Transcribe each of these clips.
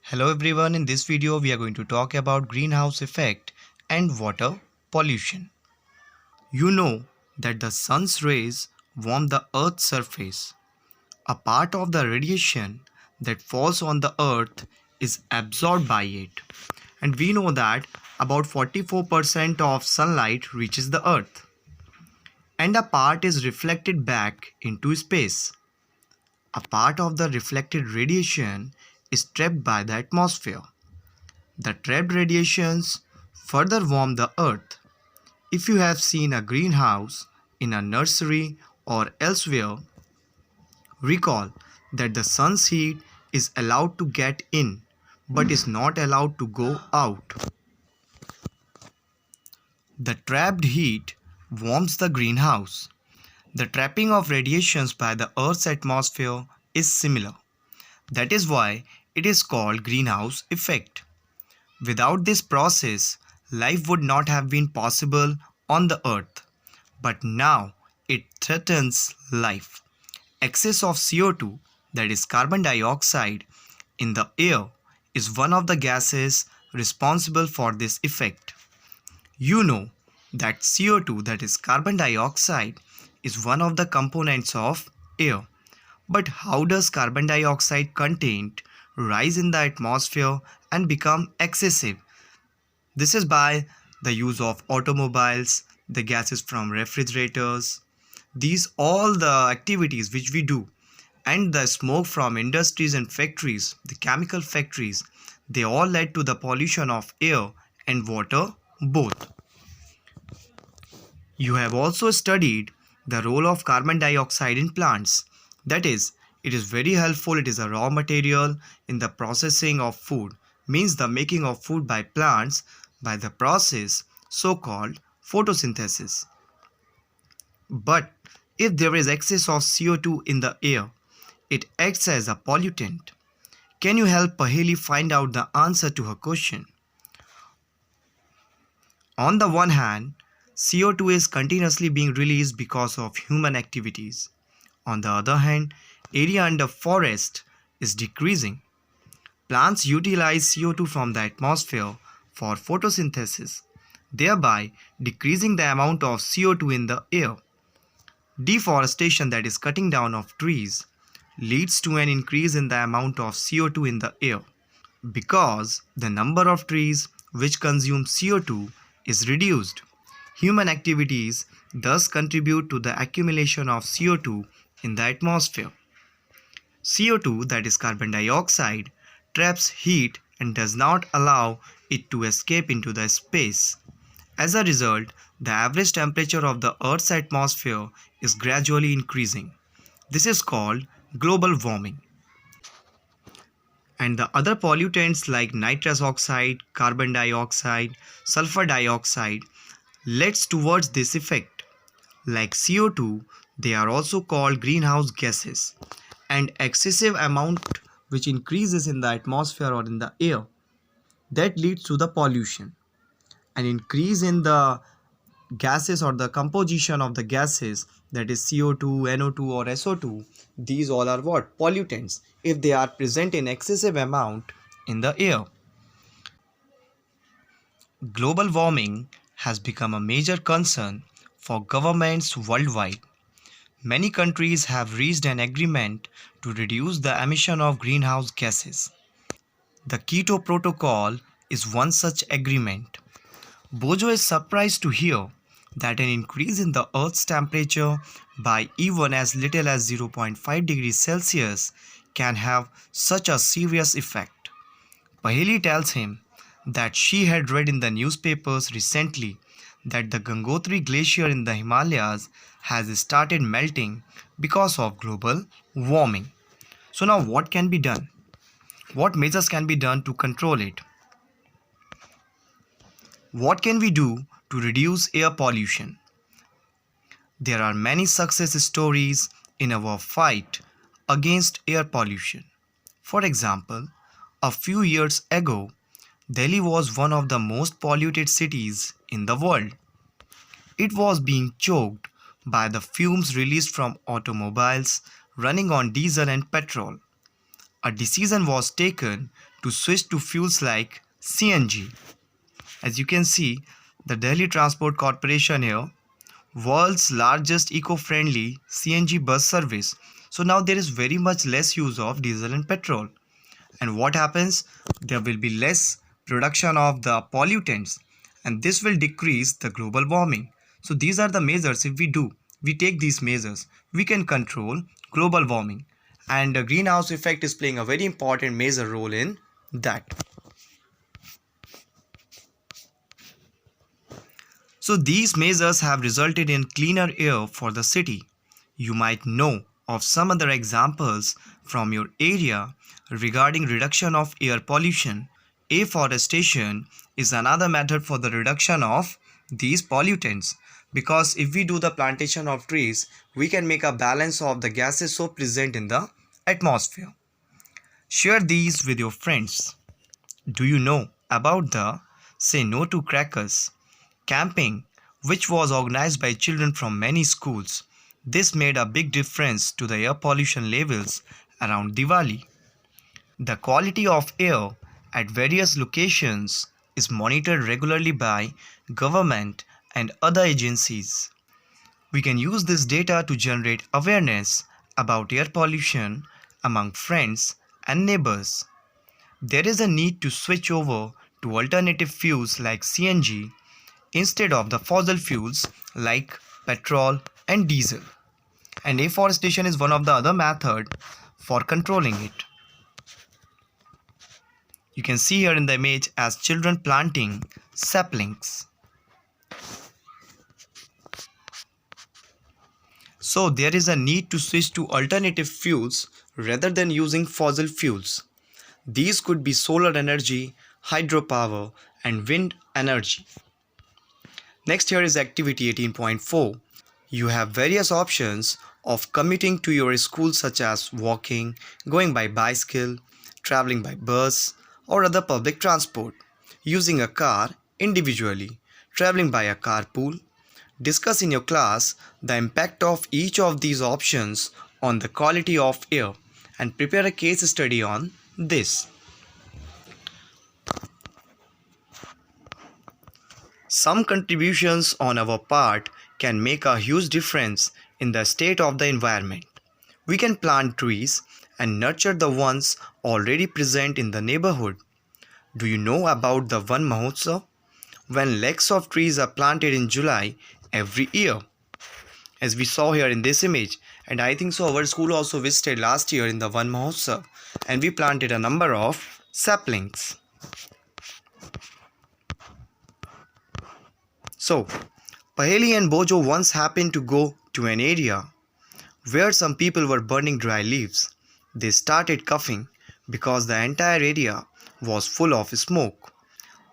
Hello everyone, in this video we are going to talk about greenhouse effect and water pollution. You know that the sun's rays warm the earth's surface. A part of the radiation that falls on the earth is absorbed by it. And we know that about 44% of sunlight reaches the earth. And a part is reflected back into space. A part of the reflected radiation is trapped by the atmosphere. The trapped radiations further warm the earth. If you have seen a greenhouse in a nursery or elsewhere, recall that the sun's heat is allowed to get in but is not allowed to go out. The trapped heat warms the greenhouse. The trapping of radiations by the Earth's atmosphere is similar. That is why it is called greenhouse effect. Without this process, life would not have been possible on the earth. But now it threatens life. Excess of CO2, that is carbon dioxide, in the air is one of the gases responsible for this effect. You know that CO2, that is carbon dioxide, is one of the components of air. But how does carbon dioxide content rise in the atmosphere and become excessive? This is by the use of automobiles, the gases from refrigerators, these all the activities which we do, and the smoke from industries and factories, the chemical factories, they all led to the pollution of air and water both. You have also studied the role of carbon dioxide in plants. That is, it is very helpful. It is a raw material in the processing of food, means the making of food by plants by the process so-called photosynthesis. But if there is excess of CO2 in the air, it acts as a pollutant. Can you help Paheli find out the answer to her question? On the one hand, CO2 is continuously being released because of human activities. On the other hand, area under forest is decreasing. Plants utilize CO2 from the atmosphere for photosynthesis, thereby decreasing the amount of CO2 in the air. Deforestation, that is cutting down of trees, leads to an increase in the amount of CO2 in the air because the number of trees which consume CO2 is reduced. Human activities thus contribute to the accumulation of CO2 in the atmosphere. CO2, that is carbon dioxide, traps heat and does not allow it to escape into the space. As a result, the average temperature of the Earth's atmosphere is gradually increasing. This is called global warming. And the other pollutants like nitrous oxide, carbon dioxide, sulfur dioxide leads towards this effect. Like CO2, they are also called greenhouse gases, and excessive amount which increases in the atmosphere or in the air, that leads to the pollution. An increase in the gases or the composition of the gases, that is CO2, NO2 or SO2, these all are what? Pollutants if they are present in excessive amount in the air. Global warming has become a major concern for governments worldwide. Many countries have reached an agreement to reduce the emission of greenhouse gases. The Kyoto Protocol is one such agreement. Bojo is surprised to hear that an increase in the Earth's temperature by even as little as 0.5 degrees Celsius can have such a serious effect. Paheli tells him that she had read in the newspapers recently that the Gangotri glacier in the Himalayas has started melting because of global warming. So now what can be done? What measures can be done to control it? What can we do to reduce air pollution? There are many success stories in our fight against air pollution. For example, a few years ago, Delhi was one of the most polluted cities in the world. It was being choked by the fumes released from automobiles running on diesel and petrol. A decision was taken to switch to fuels like CNG. As you can see, the Delhi Transport Corporation here, world's largest eco-friendly CNG bus service. So now there is very much less use of diesel and petrol. And what happens? There will be less production of the pollutants, and this will decrease the global warming. So these are the measures. If we take these measures, we can control global warming, and the greenhouse effect is playing a very important major role in that. So these measures have resulted in cleaner air for the city. You might know of some other examples from your area regarding reduction of air pollution. Afforestation is another method for the reduction of these pollutants, because if we do the plantation of trees, we can make a balance of the gases so present in the atmosphere. Share these with your friends. Do you know about the Say No to Crackers camping, which was organized by children from many schools? This made a big difference to the air pollution levels around Diwali. The quality of air at various locations is monitored regularly by government and other agencies. We can use this data to generate awareness about air pollution among friends and neighbors. There is a need to switch over to alternative fuels like CNG instead of the fossil fuels like petrol and diesel. And afforestation is one of the other methods for controlling it. You can see here in the image as children planting saplings. So there is a need to switch to alternative fuels rather than using fossil fuels. These could be solar energy, hydropower, and wind energy. Next here is activity 18.4. You have various options of commuting to your school, such as walking, going by bicycle, traveling by bus or other public transport, using a car individually, traveling by a carpool. Discuss in your class the impact of each of these options on the quality of air and prepare a case study on this. Some contributions on our part can make a huge difference in the state of the environment. We can plant trees and nurture the ones already present in the neighborhood. Do you know about the Van Mahotsav? When lakhs of trees are planted in July every year, as we saw here in this image. And I think so our school also visited last year in the Van Mahotsav, and we planted a number of saplings. So, Paheli and Bojo once happened to go to an area where some people were burning dry leaves. They started coughing because the entire area was full of smoke.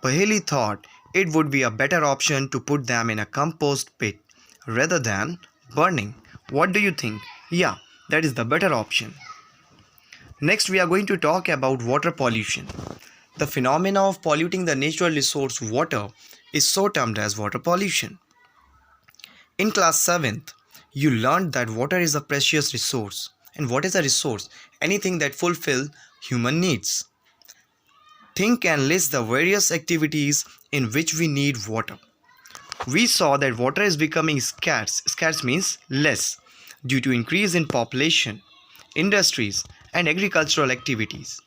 Paheli thought it would be a better option to put them in a compost pit rather than burning. What do you think? Yeah, that is the better option. Next, we are going to talk about water pollution. The phenomena of polluting the natural resource water is so termed as water pollution. In class 7th, you learned that water is a precious resource. And what is a resource? Anything that fulfills human needs. Think and list the various activities in which we need water. We saw that water is becoming scarce. Scarce means less due to increase in population, industries, and agricultural activities.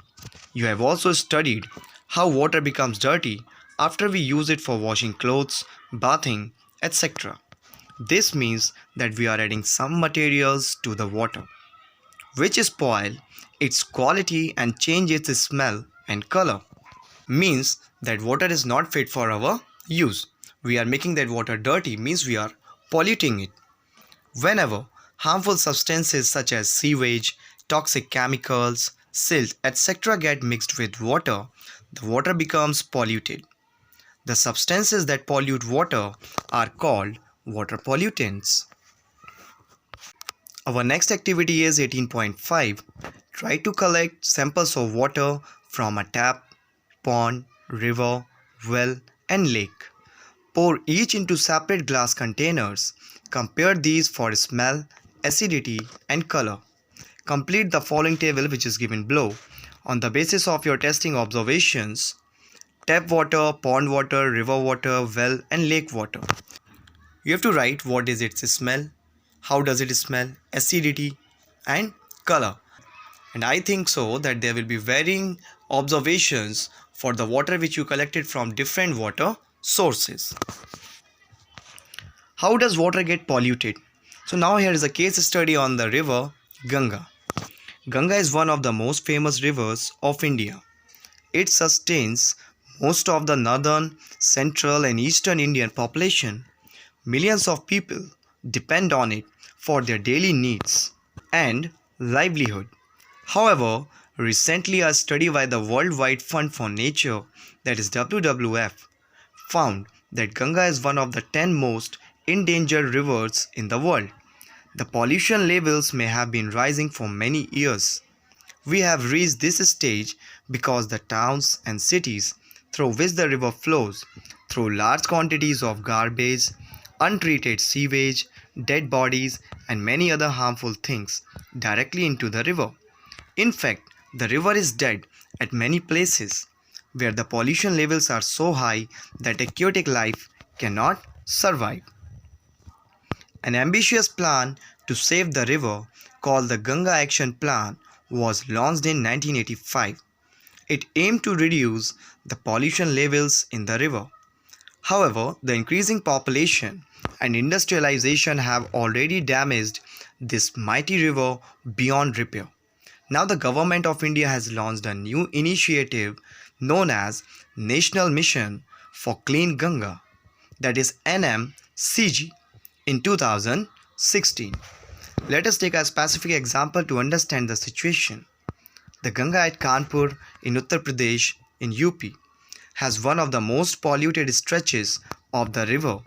You have also studied how water becomes dirty after we use it for washing clothes, bathing, etc. This means that we are adding some materials to the water, which spoil its quality and change its smell and color. Means that water is not fit for our use. We are making that water dirty, means we are polluting it. Whenever harmful substances such as sewage, toxic chemicals, silt, etc. get mixed with water, the water becomes polluted. The substances that pollute water are called water pollutants. Our next activity is 18.5. Try to collect samples of water from a tap, pond, river, well, and lake. Pour each into separate glass containers. Compare these for smell, acidity, and color. Complete the following table which is given below. On the basis of your testing observations, tap water, pond water, river water, well and lake water. You have to write what is its smell, how does it smell, acidity and color. And I think so that there will be varying observations for the water which you collected from different water sources. How does water get polluted? So now here is a case study on the river Ganga. Ganga is one of the most famous rivers of India. It sustains most of the northern, central and eastern Indian population. Millions of people depend on it for their daily needs and livelihood. However, recently a study by the Worldwide Fund for Nature, that is WWF, found that Ganga is one of the 10 most endangered rivers in the world. The pollution levels may have been rising for many years. We have reached this stage because the towns and cities through which the river flows throw large quantities of garbage, untreated sewage, dead bodies, and many other harmful things directly into the river. In fact, the river is dead at many places where the pollution levels are so high that aquatic life cannot survive. An ambitious plan to save the river, called the Ganga Action Plan, was launched in 1985. It aimed to reduce the pollution levels in the river. However, the increasing population and industrialization have already damaged this mighty river beyond repair. Now the government of India has launched a new initiative known as National Mission for Clean Ganga, that is NMCG, in 2016. Let us take a specific example to understand the situation. The Ganga at Kanpur in Uttar Pradesh in UP has one of the most polluted stretches of the river.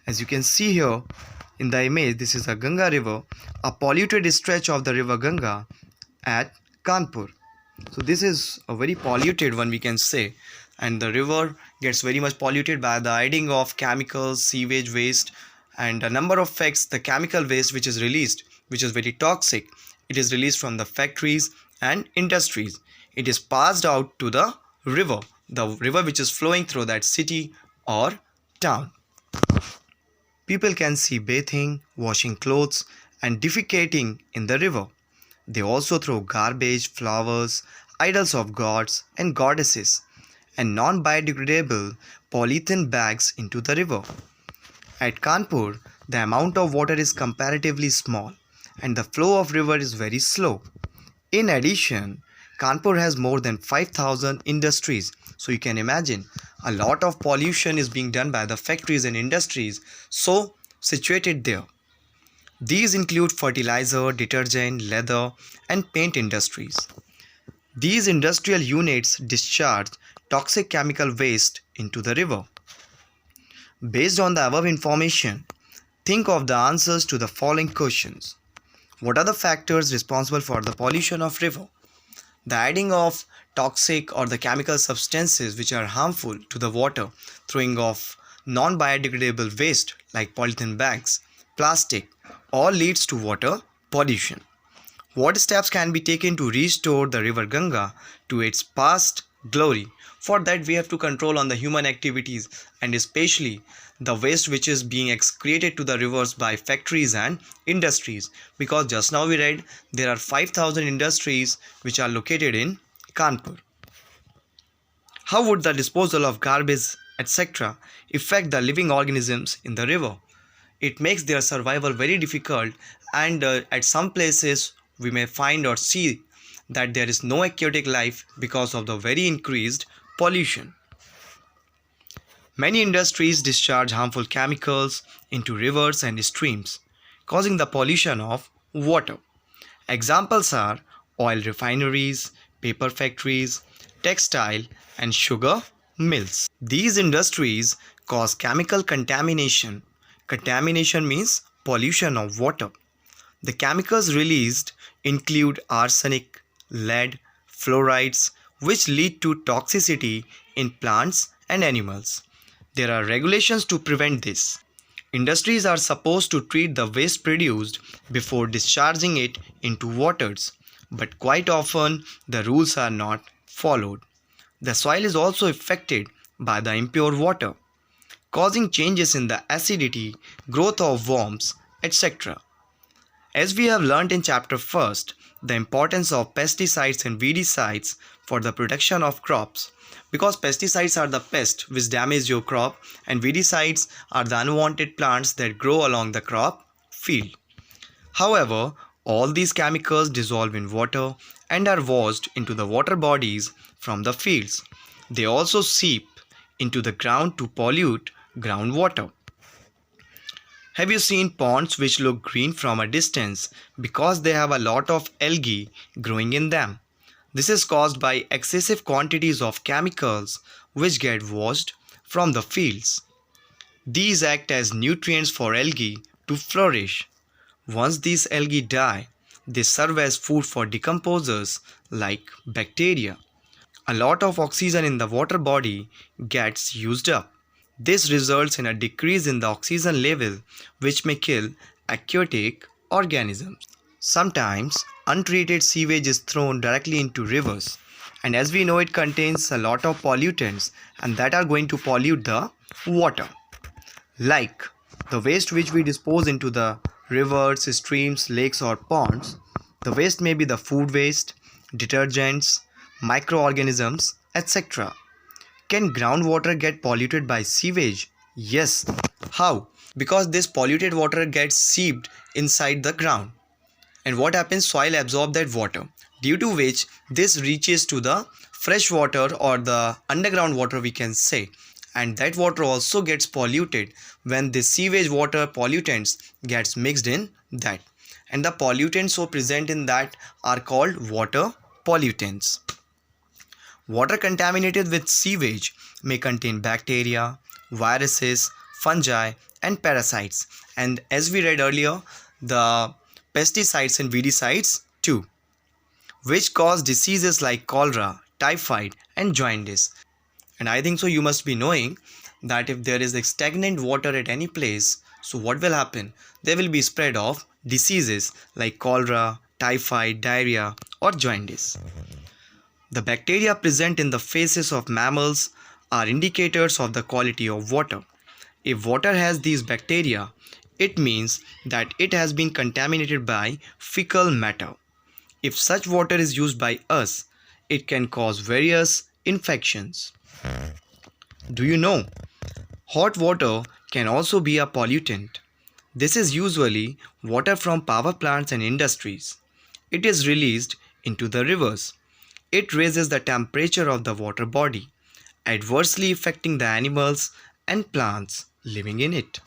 As you can see here in the image, this is a Ganga river, a polluted stretch of the river Ganga at Kanpur. So this is a very polluted one, we can say, and the river gets very much polluted by the adding of chemicals, sewage waste, and a number of facts. The chemical waste which is released, which is very toxic, it is released from the factories and industries. It is passed out to the river which is flowing through that city or town. People can see bathing, washing clothes and defecating in the river. They also throw garbage, flowers, idols of gods and goddesses, and non-biodegradable polythene bags into the river. At Kanpur, the amount of water is comparatively small and the flow of river is very slow. In addition, Kanpur has more than 5,000 industries, so you can imagine a lot of pollution is being done by the factories and industries so situated there. These include fertilizer, detergent, leather and paint industries. These industrial units discharge toxic chemical waste into the river. Based on the above information, think of the answers to the following questions. What are the factors responsible for the pollution of river? The adding of toxic or the chemical substances which are harmful to the water, throwing of non-biodegradable waste like polythene bags, plastic, all leads to water pollution. What steps can be taken to restore the river Ganga to its past glory? For that we have to control on the human activities and especially the waste which is being excreted to the rivers by factories and industries, because just now we read there are 5,000 industries which are located in Kanpur. How would the disposal of garbage etc. affect the living organisms in the river? It makes their survival very difficult, and at some places we may find or see that there is no aquatic life because of the very increased pollution. Many industries discharge harmful chemicals into rivers and streams, causing the pollution of water. Examples are oil refineries, paper factories, textile and sugar mills. These industries cause chemical contamination. Contamination means pollution of water. The chemicals released include arsenic, lead, fluorides, which lead to toxicity in plants and animals. There are regulations to prevent this. Industries are supposed to treat the waste produced before discharging it into waters. but quite often the rules are not followed. The soil is also affected by the impure water, causing changes in the acidity, growth of worms, etc. As we have learnt in chapter first, the importance of pesticides and weedicides for the production of crops, because pesticides are the pests which damage your crop and weedicides are the unwanted plants that grow along the crop field. However, all these chemicals dissolve in water and are washed into the water bodies from the fields. They also seep into the ground to pollute groundwater. Have you seen ponds which look green from a distance because they have a lot of algae growing in them? This is caused by excessive quantities of chemicals which get washed from the fields. These act as nutrients for algae to flourish. Once these algae die, they serve as food for decomposers like bacteria. A lot of oxygen in the water body gets used up. This results in a decrease in the oxygen level, which may kill aquatic organisms. Sometimes untreated sewage is thrown directly into rivers, and as we know, it contains a lot of pollutants and that are going to pollute the water. Like the waste which we dispose into the rivers, streams, lakes, or ponds, the waste may be the food waste, detergents, microorganisms, etc. Can groundwater get polluted by sewage? Yes. How? Because this polluted water gets seeped inside the ground. And what happens? Soil absorbs that water, due to which this reaches to the fresh water or the underground water, we can say. And that water also gets polluted when the sewage water pollutants gets mixed in that. And the pollutants so present in that are called water pollutants. Water contaminated with sewage may contain bacteria, viruses, fungi, and parasites. And as we read earlier, the pesticides and weedicides too, which cause diseases like cholera, typhoid, and jaundice. And I think so you must be knowing that if there is stagnant water at any place, so what will happen? There will be spread of diseases like cholera, typhoid, diarrhea, or jaundice. The bacteria present in the faces of mammals are indicators of the quality of water. If water has these bacteria, it means that it has been contaminated by fecal matter. If such water is used by us, it can cause various infections. Do you know? Hot water can also be a pollutant. This is usually water from power plants and industries. It is released into the rivers. It raises the temperature of the water body, adversely affecting the animals and plants living in it.